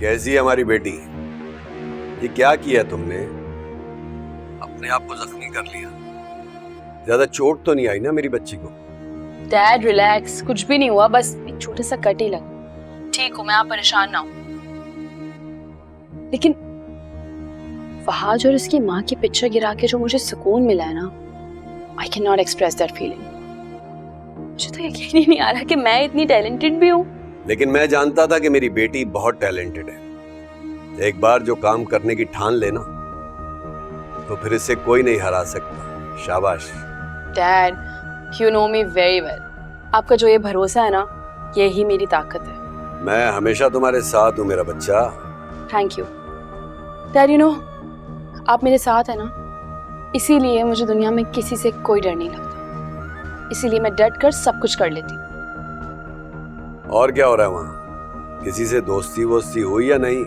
कैसी है हमारी बेटी? ये क्या किया तुमने? अपने आप को जख्मी कर लिया। ज्यादा चोट तो नहीं आई ना मेरी बच्ची को? डैड रिलैक्स, कुछ भी नहीं हुआ, बस एक छोटा सा कट ही लगा। ठीक हूँ मैं, आप परेशान ना हो। लेकिन फहाद और उसकी माँ की पिक्चर गिरा के जो मुझे सुकून मिला है ना, I can not express that feeling. मुझे तो यकीन ही नहीं आ रहा कि मैं इतनी टैलेंटेड भी हूँ। लेकिन मैं जानता था कि मेरी बेटी बहुत टैलेंटेड है। एक बार जो काम करने की ठान लेना तो फिर इसे कोई नहीं हरा सकता। शाबाश। Dad, you know me very well. आपका जो ये भरोसा है ना, यही मेरी ताकत है। मैं हमेशा तुम्हारे साथ हूँ मेरा बच्चा। Thank you dad. You know, आप मेरे साथ है ना, इसीलिए मुझे दुनिया में किसी से कोई डर नहीं लगता। इसीलिए मैं डट कर सब कुछ कर लेती हूँ। और क्या हो रहा है वहाँ? किसी से दोस्ती वोस्ती हुई या नहीं?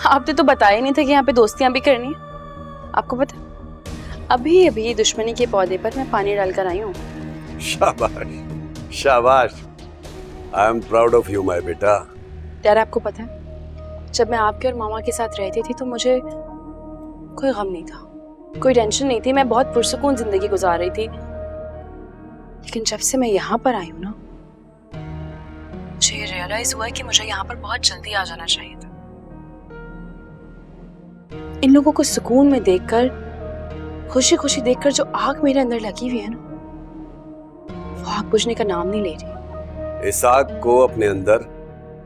आपने तो बताया नहीं था कि यहाँ पे दोस्तियां भी करनी है। आपको पता है, अभी अभी दुश्मनी के पौधे पर मैं पानी डालकर आई हूँ। शाबाश शाबाश। I am proud of you my बेटा। यार आपको पता है, जब मैं आपके और मामा के साथ रहती थी तो मुझे कोई गम नहीं था, कोई टेंशन नहीं थी। मैं बहुत पुरसुकून जिंदगी गुजार रही थी। लेकिन जब से मैं यहाँ पर आई हूँ ना, मुझे ये रियलाइज हुआ है कि मुझे यहाँ पर बहुत जल्दी आ जाना चाहिए था। इन लोगों को सुकून में देखकर, खुशी खुशी देखकर जो आग मेरे अंदर लगी हुई है ना, वो आग बुझने का नाम नहीं ले रही। इस आग को अपने अंदर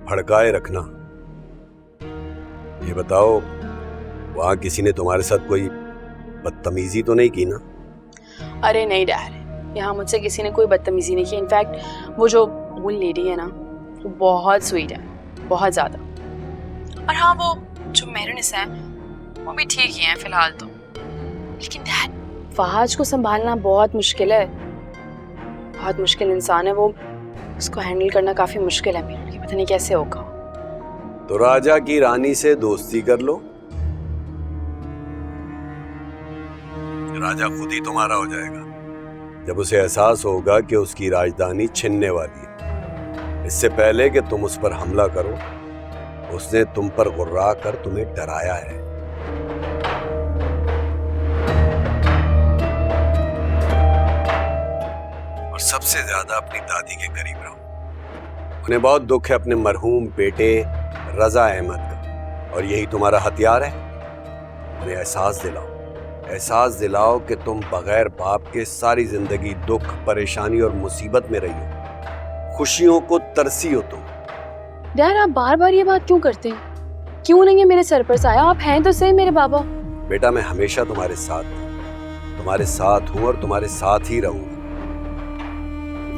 भड़काए रखना। ये बताओ, वहां किसी ने तुम्हारे साथ कोई बदतमीजी तो नहीं की ना? अरे नहीं डैड, यहाँ मुझसे किसी ने कोई बदतमीजी नहीं की। इनफैक्ट वो जो ओल्ड लेडी है ना, वो बहुत स्वीट है, बहुत ज्यादा। और हाँ, वो जो मेरनिस है वो भी ठीक ही है फिलहाल तो। लेकिन डैड, फहाद को संभालना बहुत मुश्किल है, बहुत मुश्किल इंसान है वो। उसको हैंडल करना काफी मुश्किल है मेरे लिए, पता नहीं कैसे होगा। तो राजा की रानी से दोस्ती कर लो, राजा खुद ही तुम्हारा हो जाएगा जब उसे एहसास होगा कि उसकी राजधानी छिनने वाली है। इससे पहले कि तुम उस पर हमला करो, उसने तुम पर गुर्रा कर तुम्हें डराया है। और सबसे ज्यादा अपनी दादी के करीब रहो। उन्हें बहुत दुख है अपने मरहूम बेटे रजा अहमद का, और यही तुम्हारा हथियार है। उन्हें एहसास दिलाओ कि तुम बगैर बाप के सारी जिंदगी दुख, परेशानी और मुसीबत में रही हो। खुशियों को तरसी हो तुम। डैड, आप बार बार ये बात क्यों करते हैं? क्यों नहीं है मेरे सर पर साया? आप हैं तो सही मेरे बाबा। बेटा, मैं हमेशा तुम्हारे साथ हूं और तुम्हारे साथ ही रहूंगा।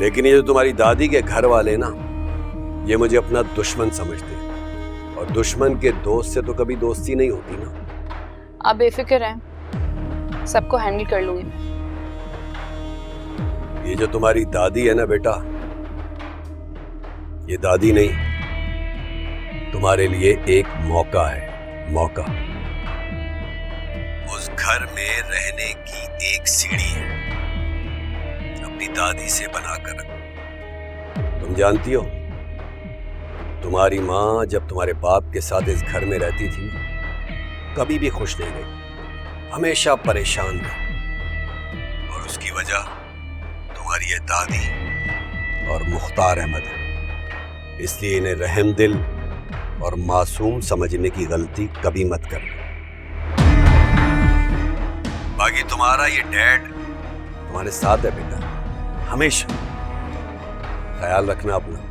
लेकिन ये जो तुम्हारी दादी के घर वाले ना, ये मुझे अपना दुश्मन समझते हैं, और दुश्मन के दोस्त से तो कभी दोस्ती नहीं होती ना। आप बेफिक्र हैं, सबको हैंडल कर लूंगी मैं। ये जो तुम्हारी दादी है ना बेटा, ये दादी नहीं, तुम्हारे लिए एक मौका है। मौका उस घर में रहने की एक सीढ़ी है, अपनी दादी से बनाकर रखो। तुम जानती हो, तुम्हारी माँ जब तुम्हारे बाप के साथ इस घर में रहती थी, कभी भी खुश नहीं रही, हमेशा परेशान रही। और उसकी वजह तुम्हारी ये दादी और मुख्तार अहमद है। इसलिए इन्हें रहम दिल और मासूम समझने की गलती कभी मत करना। बाकी तुम्हारा ये डैड तुम्हारे साथ है बेटा, हमेशा। ख्याल रखना अपना।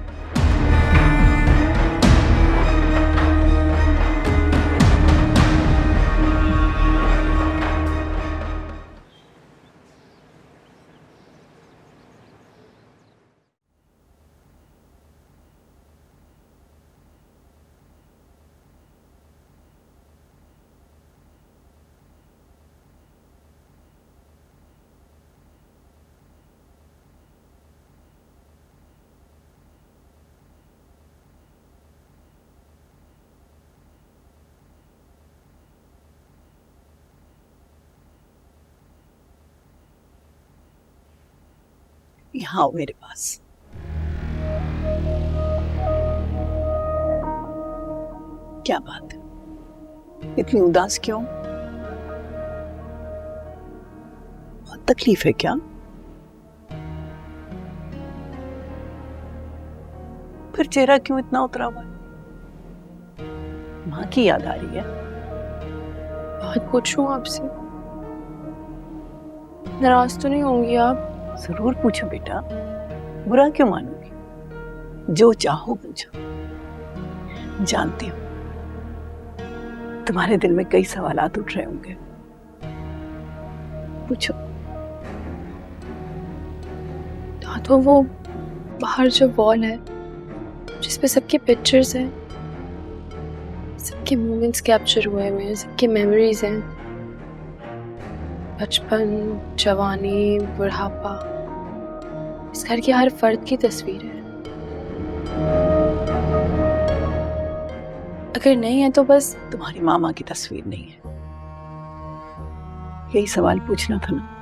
यहाँ आओ मेरे पास। क्या बात है, इतनी उदास क्यों? बहुत तकलीफ है क्या? फिर चेहरा क्यों इतना उतरा हुआ है? माँ की याद आ रही है? बात पूछूं आपसे? नाराज तो नहीं होंगी आप? जरूर पूछो बेटा, बुरा क्यों मानोगी? जो चाहो पूछो। जानती हूँ तुम्हारे दिल में कई सवालात उठ रहे होंगे, पूछो। तो वो बाहर जो वॉल है जिसपे सबके पिक्चर्स हैं, सबके मोमेंट्स कैप्चर हुए हुए हैं, सबके मेमोरीज हैं, बचपन, जवानी, बुढ़ापा, इस घर के हर फर्द की तस्वीर है। अगर नहीं है तो बस तुम्हारी मामा की तस्वीर नहीं है, यही सवाल पूछना था ना?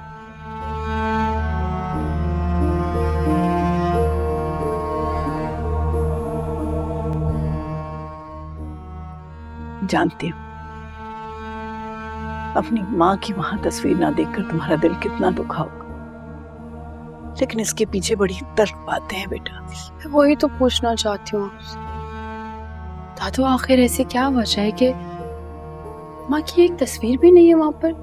जानती हूँ अपनी माँ की वहां तस्वीर ना देखकर तुम्हारा दिल कितना दुखा होगा, लेकिन इसके पीछे बड़ी तर्क बातें हैं बेटा। मैं वही तो पूछना चाहती हूँ आपसे। दादू आखिर ऐसी क्या वजह है कि माँ की एक तस्वीर भी नहीं है वहां पर?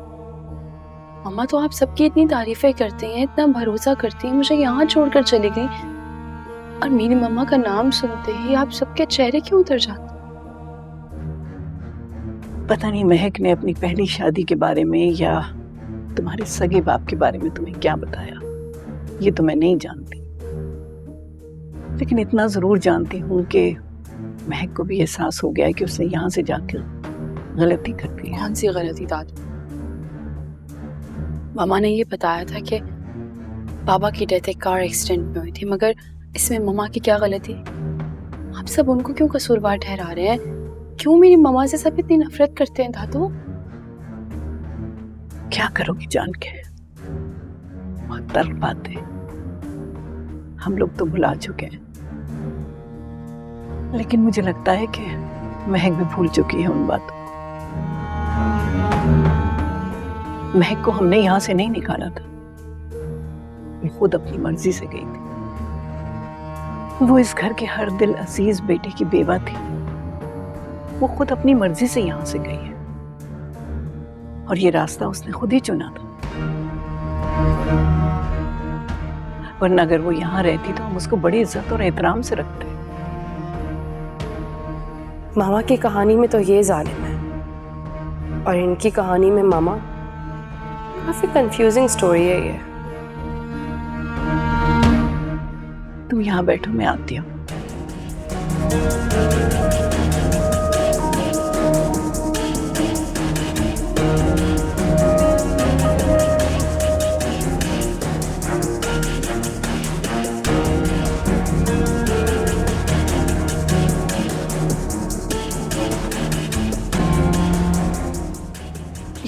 मम्मा तो आप सबकी इतनी तारीफें करती हैं, इतना भरोसा करती हैं, मुझे यहाँ छोड़कर चली गई, और मेरी मम्मा का नाम सुनते ही आप सबके चेहरे क्यों उतर जाते? पता नहीं महक ने अपनी पहली शादी के बारे में या तुम्हारे सगे बाप के बारे में तुम्हें क्या बताया, ये तो मैं नहीं जानती, लेकिन इतना जरूर जानती हूँ कि महक को भी एहसास हो गया है कि उसने यहाँ से जाकर गलती कर दी है। कौन सी गलती दादू? मामा ने ये बताया था कि बाबा की डेथ एक कार एक्सीडेंट में हुई थी, मगर इसमें मम्मा की क्या गलती? आप सब उनको क्यों कसूरवार ठहरा रहे हैं? क्यों मेरी मम्मा से सब इतनी नफरत करते हैं दादू? क्या करोगी जान के, बहुत तर्क बातें हम लोग तो भुला चुके हैं, लेकिन मुझे लगता है कि महक भी भूल चुकी है उन बातों। महक को हमने यहां से नहीं निकाला था, वो खुद अपनी मर्जी से गई थी। वो इस घर के हर दिल अजीज बेटे की बेवा थी, वो खुद अपनी मर्जी से यहां से गई है, और ये रास्ता उसने खुद ही चुना था। वरना अगर वो यहाँ रहती तो हम उसको बड़ी इज्जत और एहतराम से रखते। मामा की कहानी में तो ये जालिम है, और इनकी कहानी में मामा। काफी कंफ्यूजिंग स्टोरी है ये। तुम यहाँ बैठो, मैं आती हूँ।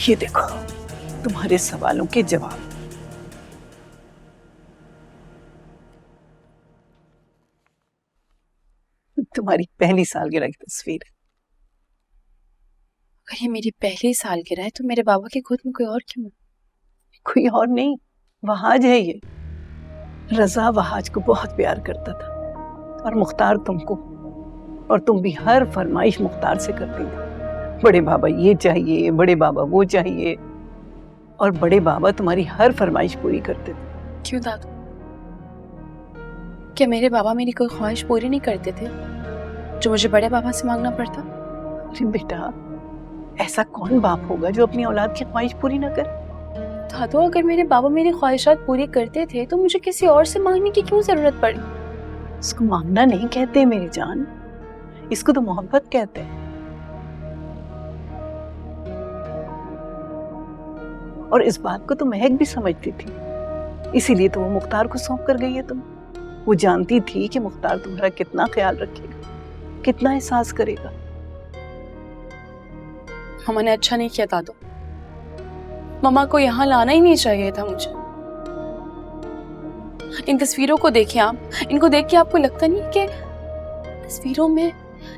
ये देखो तुम्हारे सवालों के जवाब। तुम्हारी पहली सालगिरह की तस्वीर है। अगर ये मेरी पहली सालगिरह है तो मेरे बाबा की गोद में कोई और क्यों? कोई और नहीं, वहाज है ये। रजा वहाज को बहुत प्यार करता था, और मुख्तार तुमको, और तुम भी हर फरमाइश मुख्तार से करती थी। बड़े बाबा ये चाहिए, बड़े बाबा वो चाहिए, और बड़े बाबा तुम्हारी हर फरमाइश पूरी करते थे। क्यों दादू? क्या मेरे बाबा मेरी कोई ख्वाहिश पूरी नहीं करते थे जो मुझे बड़े बाबा से मांगना पड़ता? अरे बेटा, ऐसा कौन बाप होगा जो अपनी औलाद की ख्वाहिश पूरी ना करे? दादू, अगर मेरे बाबा मेरी ख्वाहिशात पूरी करते थे तो मुझे किसी और से मांगने की क्यों जरूरत पड़ी? इसको मांगना नहीं कहते मेरी जान, इसको तो मोहब्बत कहते हैं। और इस बात को तो महक भी समझती थी, इसीलिए तो वो मुख्तार को सौंप कर गई है तुम। वो जानती थी कि मुख्तार तुम्हारा कितना ख्याल रखेगा, कितना एहसास करेगा। मम्मा ने अच्छा नहीं किया दादू, मम्मा को यहाँ लाना ही नहीं चाहिए था मुझे। इन तस्वीरों को देखिए आप, इनको देख के आपको लगता नहीं कि तस्वीरों में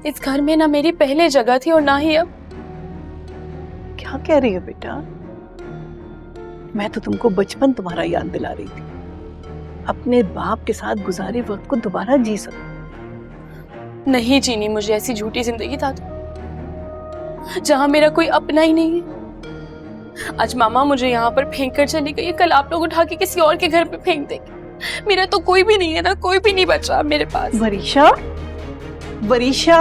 इस घर में ना मेरी पहले जगह थी और ना ही अब। क्या कह रही हो बेटा? मैं तो तुमको बचपन तुम्हारा याद दिला रही थी, अपने बाप के साथ गुजारे वक्त को दोबारा जी सको। नहीं जीनी मुझे ऐसी झूठी जिंदगी था जहां मेरा कोई अपना ही नहीं है। आज मामा मुझे यहाँ पर फेंक कर चली गई, कल आप लोग उठा के किसी और के घर पे फेंक देंगे। मेरा तो कोई भी नहीं है ना, कोई भी नहीं बचा मेरे पास। वरीशा, वरीशा।